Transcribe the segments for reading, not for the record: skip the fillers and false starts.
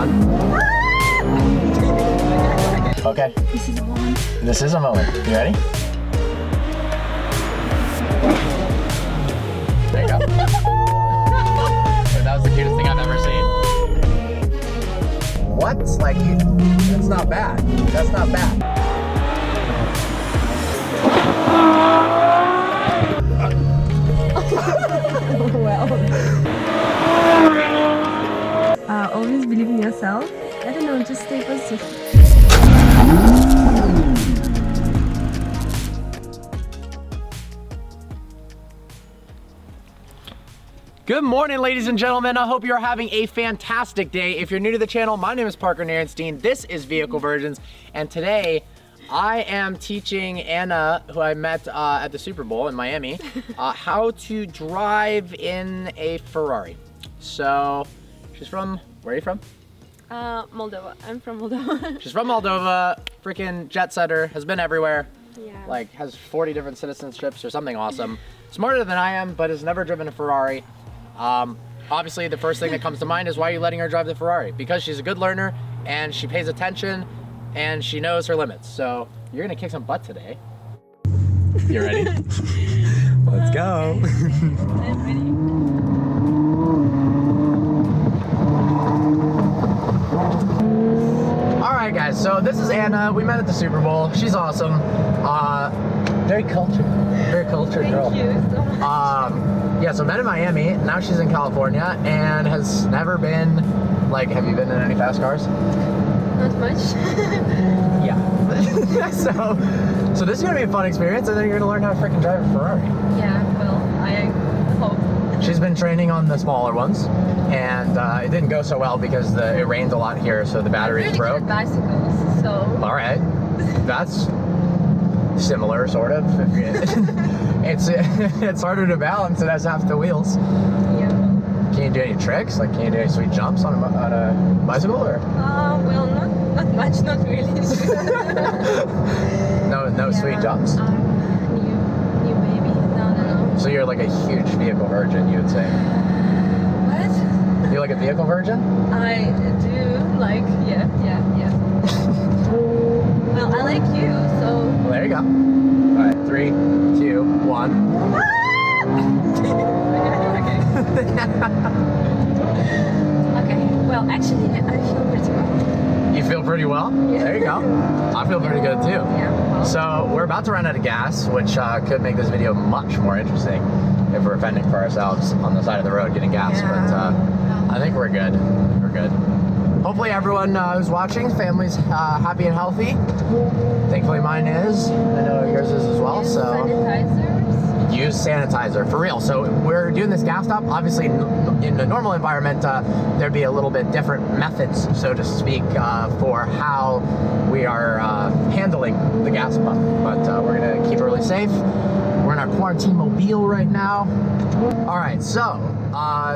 one. Okay. This is a moment. This is a moment. You ready? There you go. That was the cutest thing I've ever seen. What? Like, that's not bad. That's not bad. Always believe in yourself. I don't know, just stay positive. Good morning, ladies and gentlemen. I hope you're having a fantastic day. If you're new to the channel, my name is Parker Narenstein. This is Vehicle Virgins, and today I am teaching Anna, who I met at the Super Bowl in Miami, how to drive in a Ferrari. So, she's from, where are you from? Moldova. I'm from Moldova. She's from Moldova, freaking jet setter, has been everywhere. Yeah. Like, has 40 different citizenships or something awesome. Smarter than I am, but has never driven a Ferrari. Obviously, the first thing that comes to mind is, why are you letting her drive the Ferrari? Because she's a good learner, and she pays attention, and she knows her limits. So, you're gonna kick some butt today. You ready? Let's go. I'm ready. Alright guys, so this is Anna. We met at the Super Bowl. She's awesome. Very cultured girl. Thank you so much. Yeah, so met in Miami. Now she's in California and has never been, like, have you been in any fast cars? Not much. Yeah. So this is gonna be a fun experience, and then you're gonna learn how to freaking drive a Ferrari. Yeah, well, I hope. She's been training on the smaller ones, and it didn't go so well because it rained a lot here, so the batteries really broke. good bicycles, so. All right, that's similar, sort of. It's harder to balance. It has half the wheels. Yeah. Can you do any tricks? Like, can you do any sweet jumps on a bicycle, or? Well, not much, not really. No Yeah, sweet jumps. New baby. No. So you're like a huge vehicle virgin, you would say. What? You're like a vehicle virgin? I do like, yeah. Well, I like you, so. Well, there you go. All right, 3, 2, 1. Okay, well, actually, I feel pretty well. You feel pretty well? Yeah. There you go. I feel pretty good too. Yeah, well. So we're about to run out of gas, which could make this video much more interesting if we're fending for ourselves on the side of the road getting gas. Yeah. But I think we're good. We're good. Hopefully everyone who's watching, family's happy and healthy. Thankfully mine is. I know yours is as well. Use So sanitizers. use sanitizer for real. So we're doing this gas stop. Obviously, in a normal environment, there'd be a little bit different methods, so to speak, for how we are handling the gas pump. But we're gonna keep it really safe. We're in our quarantine mobile right now. All right, so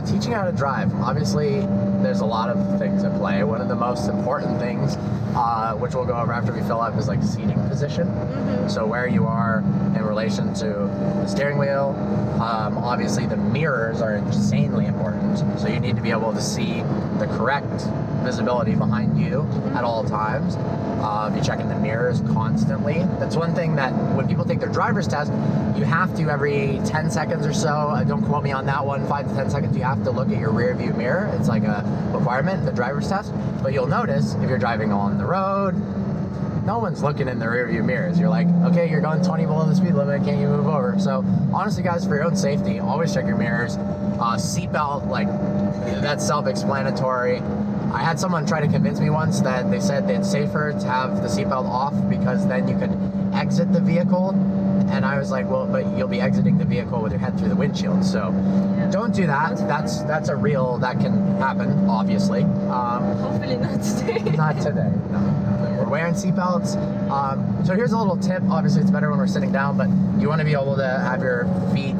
teaching how to drive. Obviously, there's a lot of things at play. One of the most important things, which we'll go over after we fill up, is like seating position. Mm-hmm. So where you are in relation to the steering wheel. Obviously, the mirrors are insanely important. So you need to be able to see the correct visibility behind you at all times. Be checking the mirrors constantly. That's one thing that when people take their driver's test, you have to every 10 seconds or so, don't quote me on that one, 5 to 10 seconds, you have to look at your rear view mirror. It's like a requirement in the driver's test. But you'll notice if you're driving on the road, no one's looking in the rear view mirrors. You're like, okay, you're going 20 below the speed limit, can't you move over? So honestly guys, for your own safety, always check your mirrors. Seatbelt, like, that's self-explanatory. I had someone try to convince me once that they said it's safer to have the seatbelt off because then you could exit the vehicle. And I was like, well, but you'll be exiting the vehicle with your head through the windshield. So Yeah. don't do that. That's a real, that can happen, obviously. Hopefully not today. Not today, no. We're wearing seatbelts. So here's a little tip. Obviously it's better when we're sitting down, but you want to be able to have your feet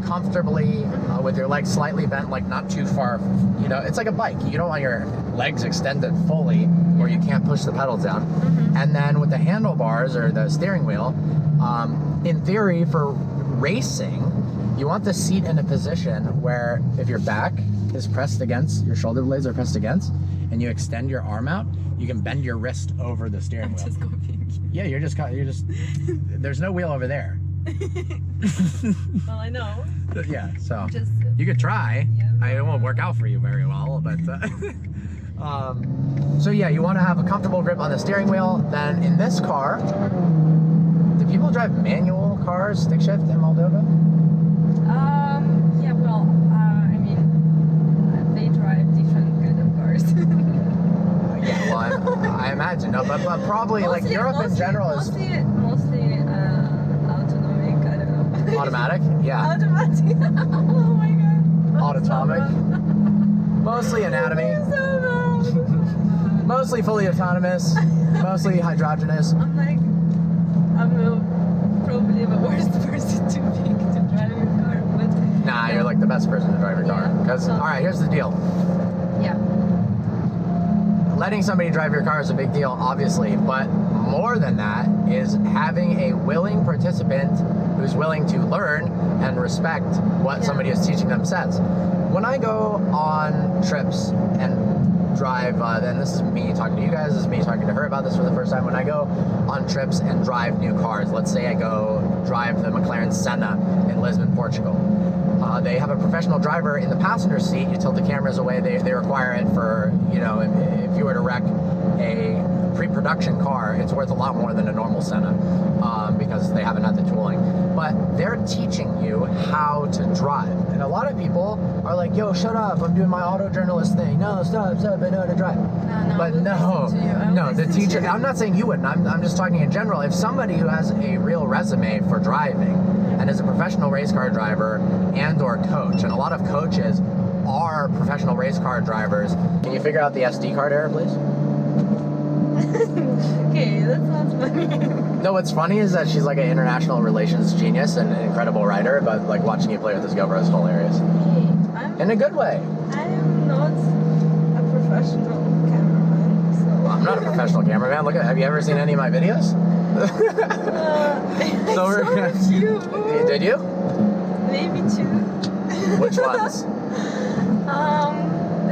comfortably with your legs slightly bent, like not too far. You know, it's like a bike. You don't want your legs extended fully where you can't push the pedals down. Mm-hmm. And then with the handlebars or the steering wheel, in theory for racing, you want the seat in a position where if your back is pressed against, your shoulder blades are pressed against, and you extend your arm out, you can bend your wrist over the steering wheel. Just copying. Yeah, you're just there's no wheel over there. Well, I know. Yeah, so Just you could try. Yeah. It won't work out for you very well, but so yeah, you want to have a comfortable grip on the steering wheel. Then in this car, do people drive manual cars, stick shift in Moldova? Yeah, well, I mean, they drive different kind of cars. Yeah, well, I imagine. No, but probably like Mostly- Europe in general is mostly autonomic, I don't know. automatic. Yeah, Automatic. Oh my god. autonomic. Mostly anatomy. Mostly fully autonomous. Mostly hydrogenous. I'm like, probably the worst person to pick to drive your car, but Nah, you're like the best person to drive your car. Yeah. Because, all right, here's the deal. yeah. Letting somebody drive your car is a big deal, obviously, but more than that is having a willing participant who's willing to learn and respect what Yeah. somebody is teaching them says. When I go on trips and drive, and this is me talking to you guys, this is me talking to her about this for the first time. When I go on trips and drive new cars, let's say I go drive the McLaren Senna in Lisbon, Portugal. They have a professional driver in the passenger seat. You tilt the cameras away. They require it for, you know, if you were to wreck a pre-production car, it's worth a lot more than a normal Senna because they haven't had the tooling. But they're teaching you how to drive. And a lot of people are like, yo, shut up, I'm doing my auto journalist thing. No, stop, I know how to drive. No, But I will no, listen to you. I will no, the listen to teacher, you. I'm not saying you wouldn't, I'm just talking in general. If somebody who has a real resume for driving and is a professional race car driver and or coach, and a lot of coaches are professional race car drivers. Can you figure out the SD card error, please? Okay, that's not funny. No, what's funny is that she's like an international relations genius and an incredible writer, but like watching you play with this GoPro is hilarious. I'm In a good way. I am not a professional cameraman, so I'm not a professional cameraman. Look at, have you ever seen any of my videos? I So we're saw gonna- a few. Did you? Maybe 2. Which ones? The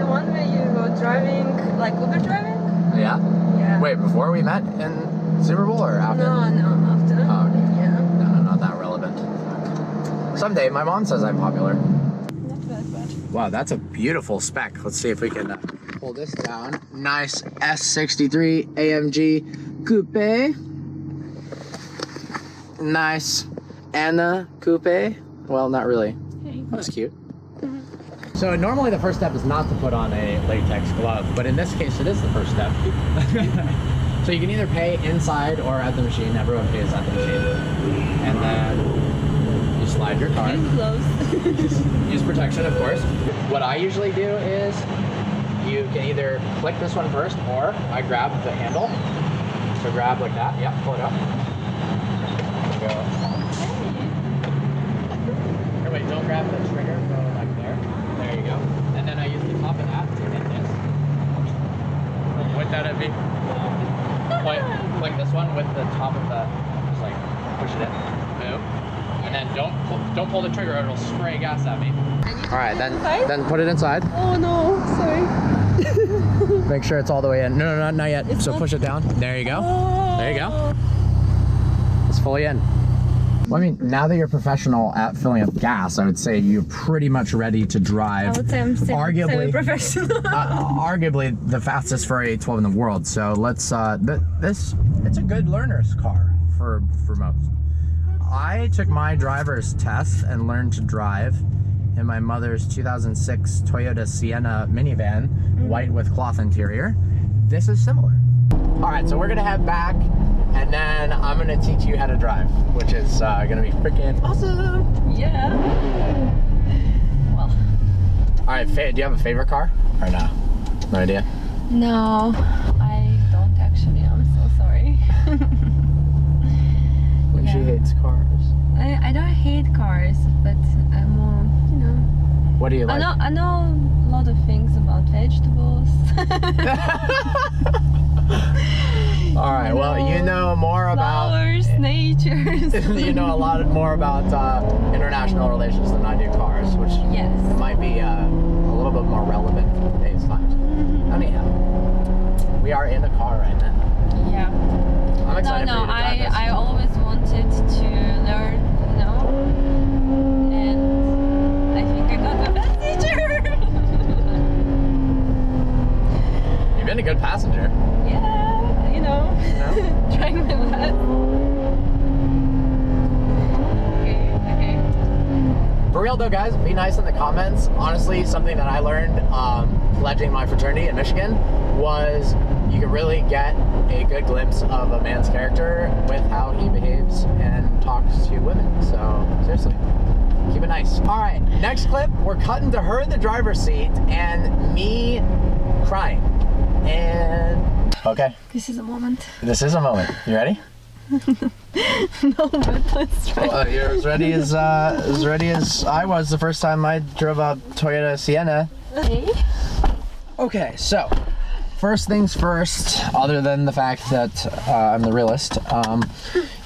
one where you go driving, like Uber driving? Yeah? Yeah. Wait, before we met in Super Bowl or after? No, after. Oh, okay. Yeah. No, not that relevant. Someday, my mom says I'm popular. Not that bad. Wow, that's a beautiful spec. Let's see if we can pull this down. Nice S63 AMG Coupe. Nice Anna Coupe. Well, not really. Okay. That was cute. So normally the first step is not to put on a latex glove, but in this case it is the first step. So you can either pay inside or at the machine. Everyone pays at the machine. And then you slide your car. Use gloves. Use protection, of course. What I usually do is you can either click this one first, or I grab the handle. So grab like that. Yeah, pull it up. Go. Or wait, don't grab the trigger. Go like there. There you go. And then I use the top of that to hit this. With that, it'd be. Click this one with the top of the. Just like push it in. Boom. And then don't pull the trigger, or it'll spray gas at me. All right, then put it inside. Oh no, sorry. Make sure it's all the way in. No, not yet. It's So not- push it down. There you go. Oh. There you go. It's fully in. Well, I mean, now that you're professional at filling up gas, I would say you're pretty much ready to drive. I would say I'm Arguably- semi-professional. Arguably the fastest Ferrari 12 in the world. So let's it's a good learner's car for most. I took my driver's test and learned to drive in my mother's 2006 Toyota Sienna minivan, white with cloth interior. This is similar. All right, so we're gonna head back, and then I'm gonna teach you how to drive, which is gonna be freaking awesome. Yeah. Well. All right, do you have a favorite car or no? No idea. No, I don't actually. I'm so sorry. She hates cars. I don't hate cars, but I'm more, you know. What do you like? I know a lot of things about vegetables. All right, well, you know more about flowers, nature. you know a lot more about international relations than I do cars, which Yes. might be a little bit more relevant in today's times. Anyhow, we are in a car right now. Yeah. I'm excited for you to drive this. I always wanted to learn, you know, and I think I got the best teacher. You've been a good passenger. Yeah, you know, trying my best. Okay. For real though, guys, be nice in the comments. Honestly, something that I learned pledging my fraternity in Michigan was you can really get a good glimpse of a man's character with how he behaves and talks to women. So seriously, keep it nice. All right, next clip, we're cutting to her in the driver's seat and me crying. And okay, This is a moment. this is a moment. You ready? No, but let's try. Well, you're as ready as I was the first time I drove a Toyota Sienna. Okay. Okay, so first things first, other than the fact that I'm the realist,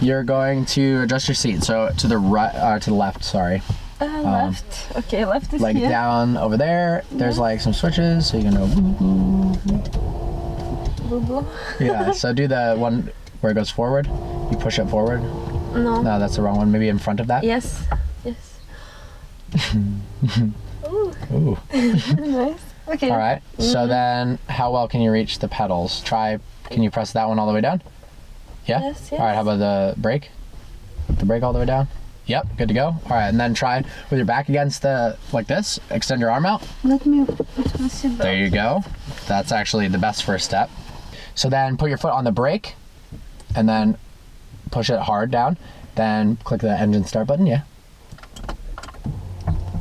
you're going to adjust your seat. So to the right, to the left. Sorry. Left. Okay, left is Like here. down over there. There's like some switches, so you can go. Boo boo. Yeah. So do the one where it goes forward. You push it forward. No. No, that's the wrong one. Maybe in front of that. Yes. Yes. Ooh. Ooh. Nice. Okay. All right. So then, how well can you reach the pedals? Try. Can you press that one all the way down? Yeah. Yes. All right. How about the brake? The brake all the way down. Yep. Good to go. All right. And then try with your back against the like this. Extend your arm out. Let me put my seatbelt. There you go. That's actually the best first step. So then put your foot on the brake, and then push it hard down. Then click the engine start button. Yeah.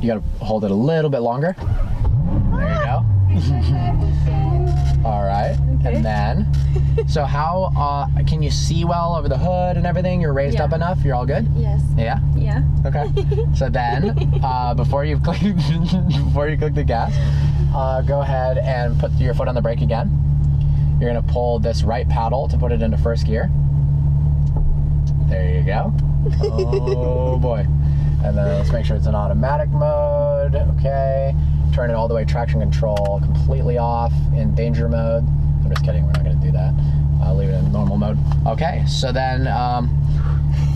You gotta hold it a little bit longer. There you go. All right. Okay. And then, so how can you see well over the hood and everything? You're raised Yeah. up enough. You're all good. Yes. Yeah. Yeah. Okay. So then, before you click the gas, go ahead and put your foot on the brake again. You're gonna pull this right paddle to put it into first gear. There you go. Oh boy. And then let's make sure it's in automatic mode. Okay. Turn it all the way traction control completely off in danger mode. I'm just kidding. We're not gonna do that. I'll leave it in normal mode. Okay. So then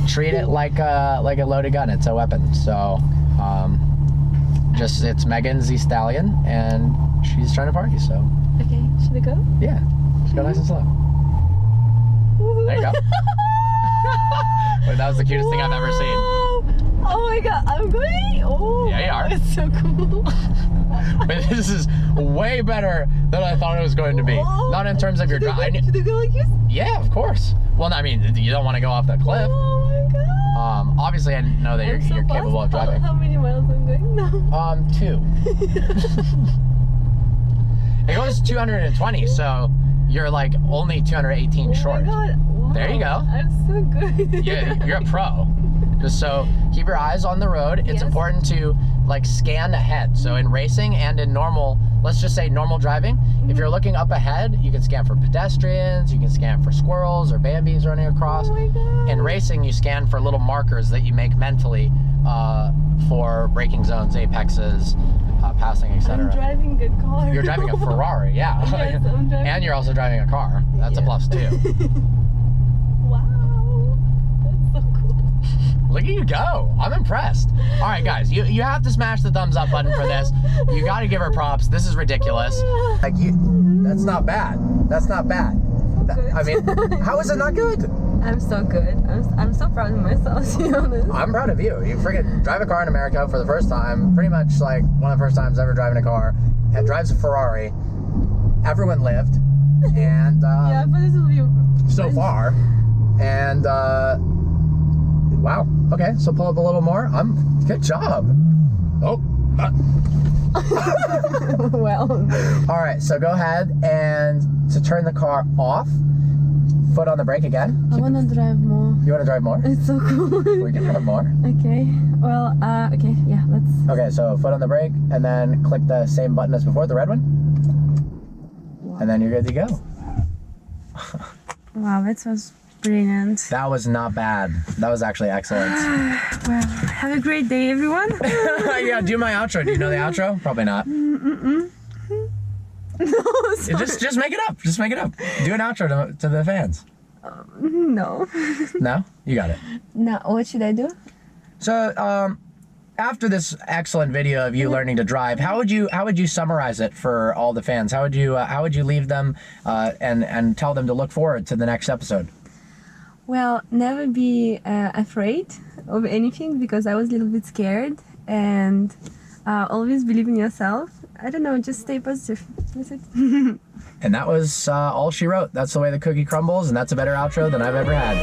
treat it like a loaded gun. It's a weapon. So it's Megan Z Stallion, and she's trying to party. So Okay. Should I go? yeah, just go nice and slow. There you go. Wait, that was the cutest thing I've ever seen. Oh my god, I'm going. Oh. Yeah, you are. It's so cool. But this is way better than I thought it was going to be. Not in terms of your drive. Should I go like this? Yeah, of course. Well, I mean, you don't want to go off the cliff. Oh my god. Obviously, I didn't know that I'm so you're capable of fast. driving. How many miles I'm going now? 2. It goes 220, so you're like only 218 short. Oh my god. Wow. There you go. I'm so good. Yeah, you're a pro. Just so keep your eyes on the road. It's Yes. important to like scan ahead. So in racing and in normal, let's just say normal driving, if you're looking up ahead, you can scan for pedestrians, you can scan for squirrels or Bambis running across. Oh my god. In racing, you scan for little markers that you make mentally for braking zones, apexes, passing, I'm etc. driving a good car. You're driving a Ferrari, yeah. Yes, I'm driving. And you're also driving a car. That's a Yeah. plus too. Wow. That's so cool. Look at you go. I'm impressed. All right, guys, you have to smash the thumbs up button for this. You got to give her props. This is ridiculous. Like that's not bad. That's not bad. I mean, how is it not good? I'm so good. I'm so proud of myself, to be honest. I'm proud of you. You freaking drive a car in America for the first time. Pretty much like one of the first times ever driving a car. And drives a Ferrari. Everyone lived. And Yeah, but this will be so far. And wow. Okay, so pull up a little more. Good job. Oh. well. All right, so go ahead and to turn the car off, foot on the brake again. I want to drive more. You want to drive more? It's so cool. We can drive more. Okay. Well, okay. Yeah, let's. Okay, so foot on the brake and then click the same button as before, the red one. Wow. And then you're good to go. Wow, that was brilliant. That was not bad. That was actually excellent. Well, have a great day, everyone. Yeah, do my outro. Do you know the outro? Probably not. No, sorry. Just make it up. Just make it up. Do an outro to the fans. No. No? You got it. No, what should I do? So, after this excellent video of you learning to drive, how would you summarize it for all the fans? How would you leave them and tell them to look forward to the next episode? Well, never be afraid of anything, because I was a little bit scared, and always believe in yourself. I don't know, just stay positive. That's it. And that was all she wrote. That's the way the cookie crumbles, and that's a better outro than I've ever had.